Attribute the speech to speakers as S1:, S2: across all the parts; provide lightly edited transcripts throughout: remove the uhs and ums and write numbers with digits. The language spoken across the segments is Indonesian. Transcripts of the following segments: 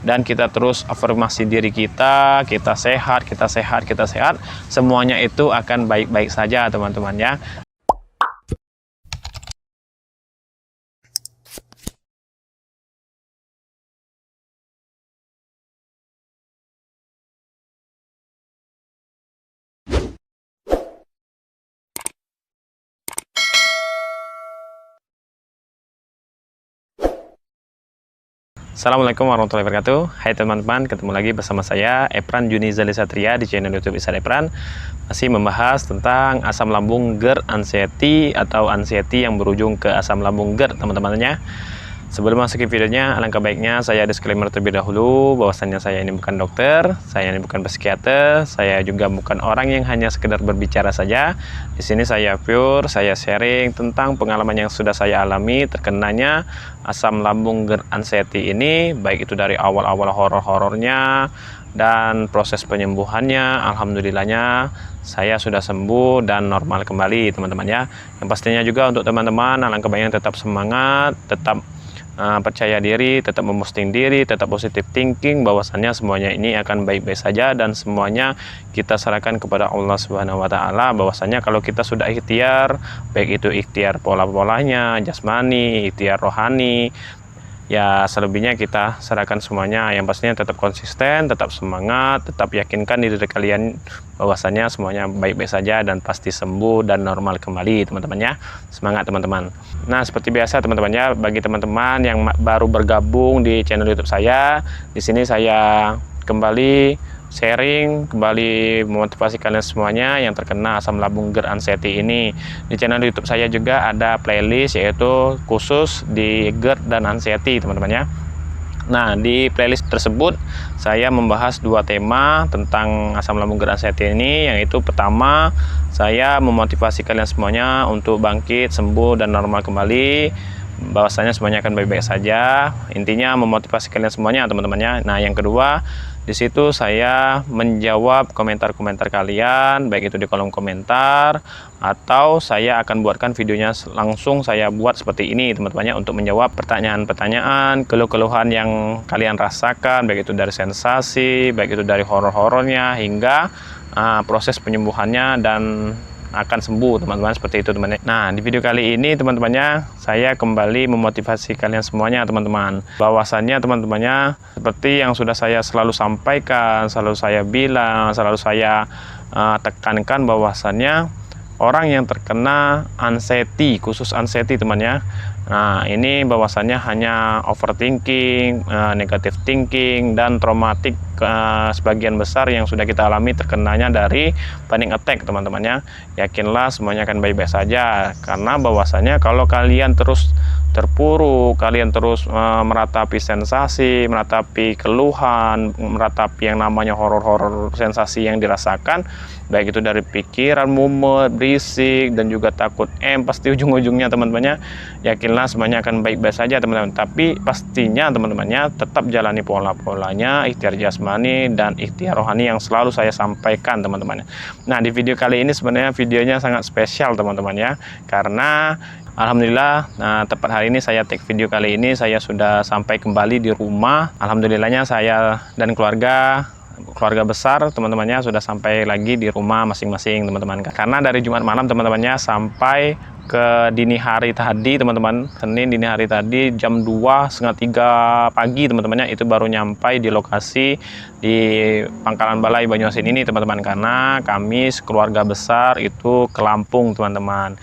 S1: dan kita terus afirmasi diri kita sehat, kita sehat, kita sehat, semuanya itu akan baik-baik saja teman-teman ya. Assalamualaikum warahmatullahi wabarakatuh. Hai teman-teman, ketemu lagi bersama saya Epran Junizali Satria di channel YouTube Isar Epran. Masih membahas tentang asam lambung GERD anxiety atau anxiety yang berujung ke asam lambung GERD teman-temannya. Sebelum masuk ke videonya, alangkah baiknya saya disclaimer terlebih dahulu bahwasannya saya ini bukan dokter, saya ini bukan psikiater, saya juga bukan orang yang hanya sekedar berbicara saja. Di sini saya pure, saya sharing tentang pengalaman yang sudah saya alami terkenanya asam lambung GERD anxiety ini, baik itu dari awal-awal horor-horornya dan proses penyembuhannya. Alhamdulillahnya saya sudah sembuh dan normal kembali teman-teman ya. Yang pastinya juga untuk teman-teman, alangkah baiknya tetap semangat, tetap percaya diri, tetap memposting diri, tetap positive thinking bahwasannya semuanya ini akan baik-baik saja dan semuanya kita serahkan kepada Allah Subhanahu wa taala. Bahwasannya kalau kita sudah ikhtiar, baik itu ikhtiar pola-polanya, jasmani, ikhtiar rohani, ya selebihnya kita serahkan semuanya. Yang pastinya tetap konsisten, tetap semangat, tetap yakinkan diri kalian bahwasannya semuanya baik-baik saja dan pasti sembuh dan normal kembali teman-teman ya. Semangat teman-teman. Nah, seperti biasa teman-teman ya, bagi teman-teman yang baru bergabung di channel YouTube saya, di sini saya kembali sharing, kembali memotivasi kalian semuanya yang terkena asam lambung GERD anxiety ini. Di channel YouTube saya juga ada playlist yaitu khusus di GERD dan anxiety teman-teman ya. Nah, di playlist tersebut saya membahas dua tema tentang asam lambung GERD anxiety ini, yaitu pertama, saya memotivasi kalian semuanya untuk bangkit, sembuh dan normal kembali, bahwasanya semuanya akan baik-baik saja. Intinya memotivasi kalian semuanya teman-temannya. Nah, yang kedua, di situ saya menjawab komentar-komentar kalian, baik itu di kolom komentar atau saya akan buatkan videonya langsung saya buat seperti ini teman-temannya untuk menjawab pertanyaan-pertanyaan, keluh-keluhan yang kalian rasakan, baik itu dari sensasi, baik itu dari horor-horornya hingga proses penyembuhannya dan akan sembuh teman-teman, seperti itu teman-teman. Nah, di video kali ini teman-temannya saya kembali memotivasi kalian semuanya teman-teman, bahwasannya teman-temannya seperti yang sudah saya selalu sampaikan, selalu saya bilang, selalu saya tekankan bahwasannya orang yang terkena anxiety, khusus anxiety temannya, nah ini bahwasannya hanya overthinking, negative thinking dan traumatik sebagian besar yang sudah kita alami terkenanya dari panic attack teman-temannya. Yakinlah semuanya akan baik-baik saja, karena bahwasannya kalau kalian terus terpuruk, kalian terus meratapi sensasi, meratapi keluhan, meratapi yang namanya horor-horor sensasi yang dirasakan, baik itu dari pikiran mumet, berisik, dan juga takut pasti ujung-ujungnya teman-temannya, yakinlah semuanya akan baik-baik saja teman-teman. Tapi pastinya teman-temannya tetap jalani pola-polanya, ikhtiar jasmani dan ikhtiar rohani yang selalu saya sampaikan teman-teman. Nah, di video kali ini sebenarnya videonya sangat spesial teman-teman ya, karena alhamdulillah, tepat hari ini saya take video kali ini saya sudah sampai kembali di rumah. Alhamdulillahnya saya dan keluarga besar teman-temannya sudah sampai lagi di rumah masing-masing teman-teman. Karena dari Jumat malam teman-temannya sampai ke dini hari tadi teman-teman, Senin dini hari tadi jam 2, setengah 3 pagi teman-temannya itu baru nyampai di lokasi di Pangkalan Balai Banyuasin ini teman-teman, karena kami keluarga besar itu ke Lampung teman-teman.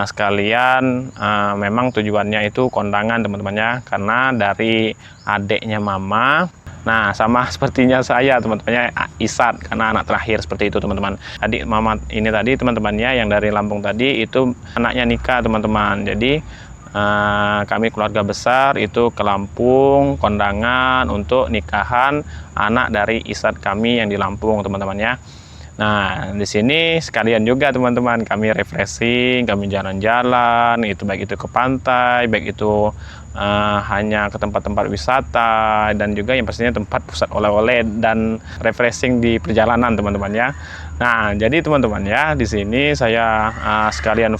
S1: Sekalian memang tujuannya itu kondangan teman-temannya, karena dari adiknya mama. Nah, sama sepertinya saya teman-temannya, Isat, karena anak terakhir seperti itu teman-teman. Adik mama ini tadi teman-temannya yang dari Lampung tadi itu anaknya nikah teman-teman. Jadi kami keluarga besar itu ke Lampung kondangan untuk nikahan anak dari Isat kami yang di Lampung teman-teman ya. Nah, di sini sekalian juga teman-teman kami refreshing, kami jalan-jalan, itu baik itu ke pantai, baik itu hanya ke tempat-tempat wisata, dan juga yang pastinya tempat pusat oleh-oleh dan refreshing di perjalanan teman-teman ya. Nah, jadi teman-teman ya, di sini saya sekalian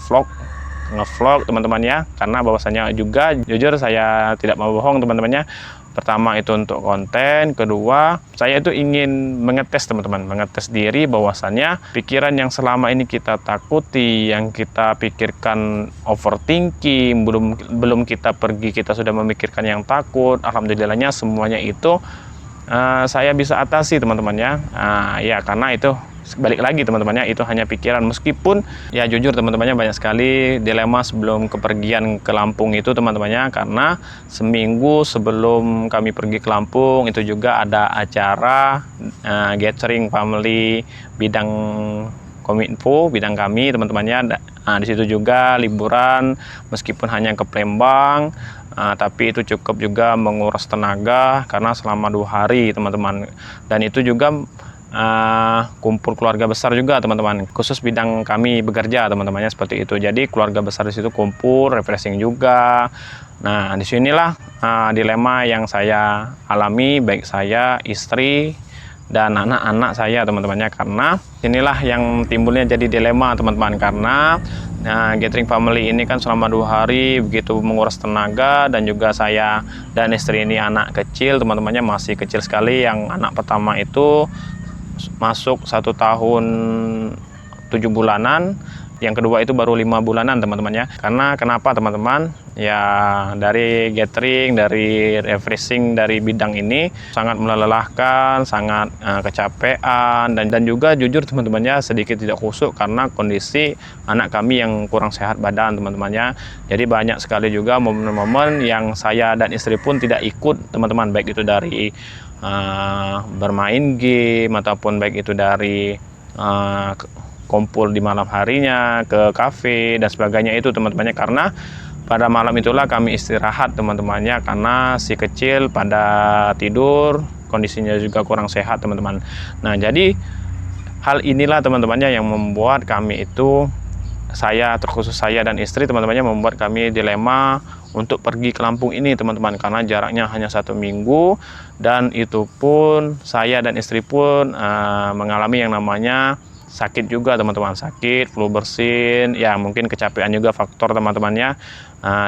S1: ngevlog teman-teman ya, karena bahwasanya juga jujur saya tidak mau bohong teman-teman ya, Pertama itu untuk konten, kedua saya itu ingin mengetes teman-teman, mengetes diri bahwasannya pikiran yang selama ini kita takuti, yang kita pikirkan overthinking, belum kita pergi kita sudah memikirkan yang takut. Alhamdulillahnya semuanya itu saya bisa atasi teman-teman ya. Ya karena itu balik lagi teman-temannya, itu hanya pikiran, meskipun ya jujur teman-temannya banyak sekali dilema sebelum kepergian ke Lampung itu teman-temannya, karena seminggu sebelum kami pergi ke Lampung itu juga ada acara gathering family bidang Kominfo, bidang kami teman-temannya. Di situ juga liburan, meskipun hanya ke Palembang, tapi itu cukup juga menguras tenaga karena selama 2 hari teman-teman. Dan itu juga kumpul keluarga besar juga teman-teman, khusus bidang kami bekerja teman-temannya seperti itu. Jadi keluarga besar di situ kumpul, refreshing juga. Nah disinilah dilema yang saya alami, baik saya, istri, dan anak-anak saya teman-temannya. Karena inilah yang timbulnya jadi dilema teman-teman, karena gathering family ini kan selama 2 hari begitu menguras tenaga, dan juga saya dan istri ini anak kecil teman-temannya, masih kecil sekali. Yang anak pertama itu masuk 1 tahun 7 bulanan, yang kedua itu baru 5 bulanan teman-teman ya. Karena kenapa teman-teman ya, dari gathering, dari refreshing dari bidang ini sangat melelahkan, sangat kecapean, dan juga jujur teman-temannya sedikit tidak khusyuk karena kondisi anak kami yang kurang sehat badan teman-temannya. Jadi banyak sekali juga momen-momen yang saya dan istri pun tidak ikut teman-teman, baik itu dari bermain game ataupun baik itu dari kumpul di malam harinya ke kafe dan sebagainya itu teman-temannya. Karena pada malam itulah kami istirahat teman-temannya, karena si kecil pada tidur, kondisinya juga kurang sehat teman-teman. Nah jadi hal inilah teman-temannya yang membuat kami itu, saya terkhusus saya dan istri teman-temannya, membuat kami dilema untuk pergi ke Lampung ini teman-teman, karena jaraknya hanya 1 minggu, dan itu pun saya dan istri pun mengalami yang namanya sakit juga teman-teman, sakit flu bersin ya, mungkin kecapean juga faktor teman-temannya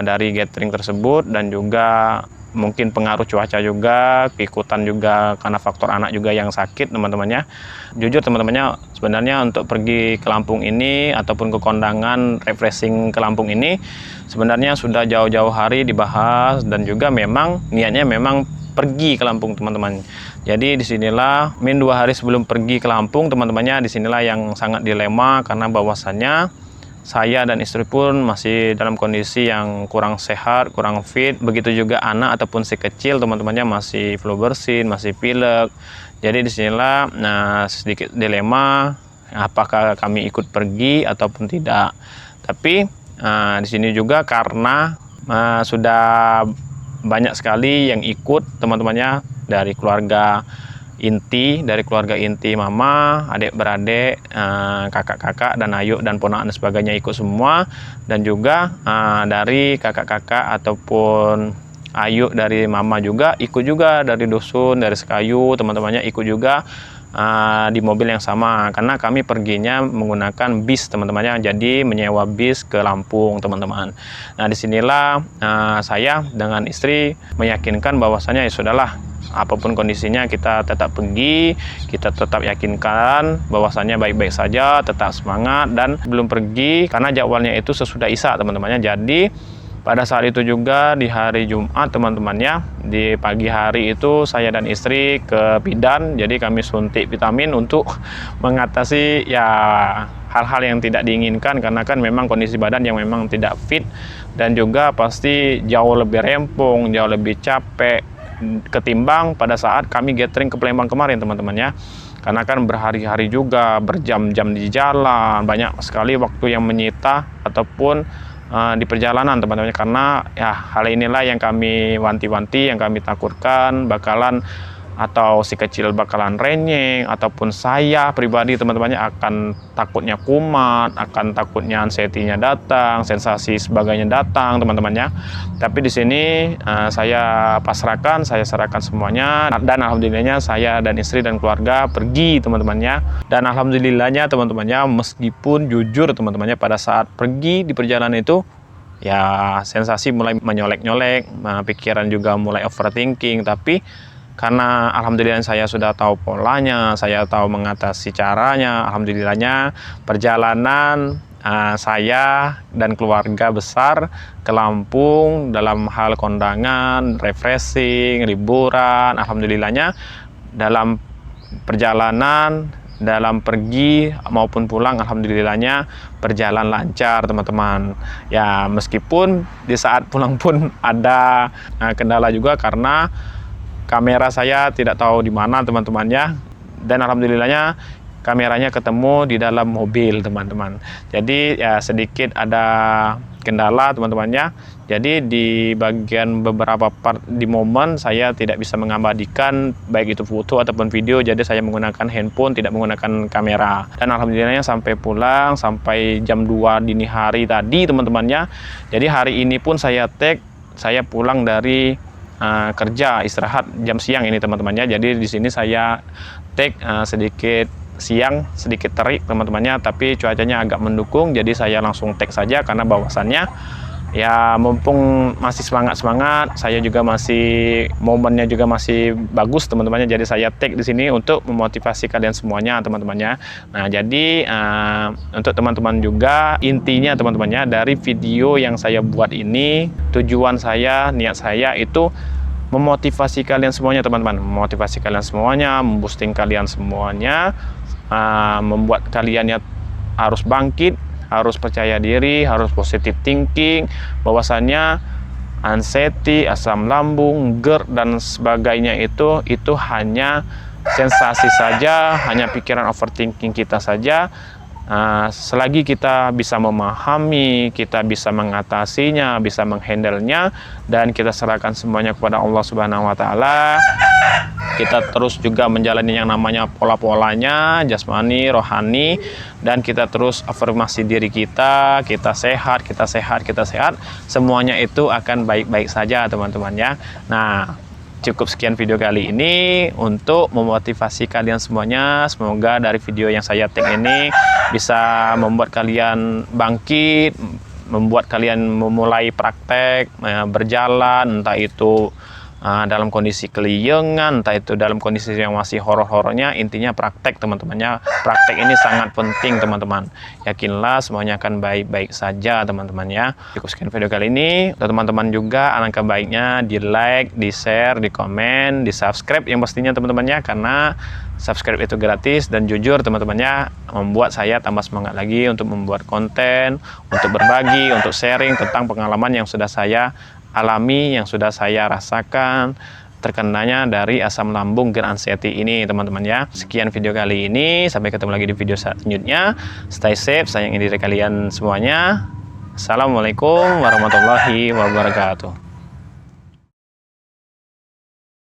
S1: dari gathering tersebut, dan juga mungkin pengaruh cuaca juga, keikutan juga karena faktor anak juga yang sakit teman-temannya. Jujur teman-temannya, sebenarnya untuk pergi ke Lampung ini ataupun ke kondangan refreshing ke Lampung ini sebenarnya sudah jauh-jauh hari dibahas, dan juga memang niatnya memang pergi ke Lampung teman-teman. Jadi disinilah min 2 hari sebelum pergi ke Lampung teman-temannya, disinilah yang sangat dilema, karena bahwasannya saya dan istri pun masih dalam kondisi yang kurang sehat, kurang fit. Begitu juga anak ataupun si kecil teman-temannya masih flu bersin, masih pilek. Jadi disinilah sedikit dilema, apakah kami ikut pergi ataupun tidak. Tapi di sini juga karena sudah banyak sekali yang ikut teman-temannya, dari keluarga inti mama, adik-beradik, kakak-kakak dan ayu dan ponakan dan sebagainya ikut semua. Dan juga dari kakak-kakak ataupun ayu dari mama juga ikut juga, dari dusun, dari Sekayu teman-temannya ikut juga di mobil yang sama, karena kami perginya menggunakan bis teman-temannya, jadi menyewa bis ke Lampung teman-teman. Nah disinilah saya dengan istri meyakinkan bahwasanya ya sudahlah, apapun kondisinya kita tetap pergi, kita tetap yakinkan bahwasannya baik-baik saja, tetap semangat, dan belum pergi karena jadwalnya itu sesudah Isya teman-temannya. Jadi pada saat itu juga di hari Jumat teman-temannya, di pagi hari itu saya dan istri ke bidan, jadi kami suntik vitamin untuk mengatasi ya hal-hal yang tidak diinginkan, karena kan memang kondisi badan yang memang tidak fit, dan juga pasti jauh lebih rempong, jauh lebih capek ketimbang pada saat kami gathering ke Palembang kemarin teman-teman ya. Karena kan berhari-hari juga, berjam-jam di jalan, banyak sekali waktu yang menyita ataupun di perjalanan teman-teman, karena ya hal inilah yang kami wanti-wanti, yang kami takutkan bakalan, atau si kecil bakalan renyeng, ataupun saya pribadi teman-temannya akan takutnya kumat, akan takutnya anxiety-nya datang, sensasi sebagainya datang teman-temannya. Tapi di sini saya pasrahkan, saya serahkan semuanya, dan alhamdulillahnya saya dan istri dan keluarga pergi teman-temannya. Dan alhamdulillahnya teman-temannya, meskipun jujur teman-temannya pada saat pergi di perjalanan itu ya sensasi mulai menyolek-nyolek, pikiran juga mulai overthinking. Tapi karena alhamdulillah saya sudah tahu polanya, saya tahu mengatasi caranya, alhamdulillahnya perjalanan saya dan keluarga besar ke Lampung dalam hal kondangan, refreshing, liburan, alhamdulillahnya dalam perjalanan, dalam pergi maupun pulang, alhamdulillahnya berjalan lancar teman-teman. Ya meskipun di saat pulang pun ada kendala juga karena kamera saya tidak tahu di mana teman-temannya, dan alhamdulillahnya kameranya ketemu di dalam mobil teman-teman. Jadi ya sedikit ada kendala teman-temannya. Jadi di bagian beberapa part di momen saya tidak bisa mengabadikan baik itu foto ataupun video, jadi saya menggunakan handphone, tidak menggunakan kamera. Dan alhamdulillahnya sampai pulang sampai jam 2 dini hari tadi teman-temannya. Jadi hari ini pun saya tag, saya pulang dari kerja istirahat jam siang ini teman-temannya. Jadi di sini saya tag sedikit siang, sedikit terik teman-temannya, tapi cuacanya agak mendukung, jadi saya langsung tag saja karena bahwasannya ya mumpung masih semangat, saya juga masih momennya juga masih bagus teman-temannya, jadi saya tag di sini untuk memotivasi kalian semuanya teman-temannya. Nah jadi untuk teman-teman juga, intinya teman-temannya dari video yang saya buat ini, tujuan saya, niat saya itu memotivasi kalian semuanya teman-teman, memotivasi kalian semuanya, memboosting kalian semuanya, membuat kalian harus bangkit, harus percaya diri, harus positive thinking, bahwasannya anxiety, asam lambung, GERD dan sebagainya itu hanya sensasi saja, hanya pikiran overthinking kita saja. Selagi kita bisa memahami, kita bisa mengatasinya, bisa menghandlenya, dan kita serahkan semuanya kepada Allah Subhanahu wa Ta'ala, kita terus juga menjalani yang namanya pola-polanya, jasmani, rohani, dan kita terus afirmasi diri kita, kita sehat, kita sehat, kita sehat, semuanya itu akan baik-baik saja teman-teman ya. Nah, cukup sekian video kali ini untuk memotivasi kalian semuanya. Semoga dari video yang saya tag ini bisa membuat kalian bangkit, membuat kalian memulai praktek, berjalan, entah itu dalam kondisi keliengan, entah itu dalam kondisi yang masih horor-horornya. Intinya praktek teman-temannya. Praktek ini sangat penting teman-teman. Yakinlah semuanya akan baik-baik saja teman-teman ya. Cukup sekian video kali ini. Untuk teman-teman juga alangkah baiknya di like, di share, di komen, di subscribe yang pastinya teman-temannya, karena subscribe itu gratis dan jujur teman-temannya membuat saya tambah semangat lagi untuk membuat konten, untuk berbagi, untuk sharing tentang pengalaman yang sudah saya alami, yang sudah saya rasakan terkenanya dari asam lambung GERD anxiety ini teman-teman ya. Sekian video kali ini, sampai ketemu lagi di video selanjutnya. Stay safe, sayangi diri kalian semuanya. Assalamualaikum warahmatullahi wabarakatuh.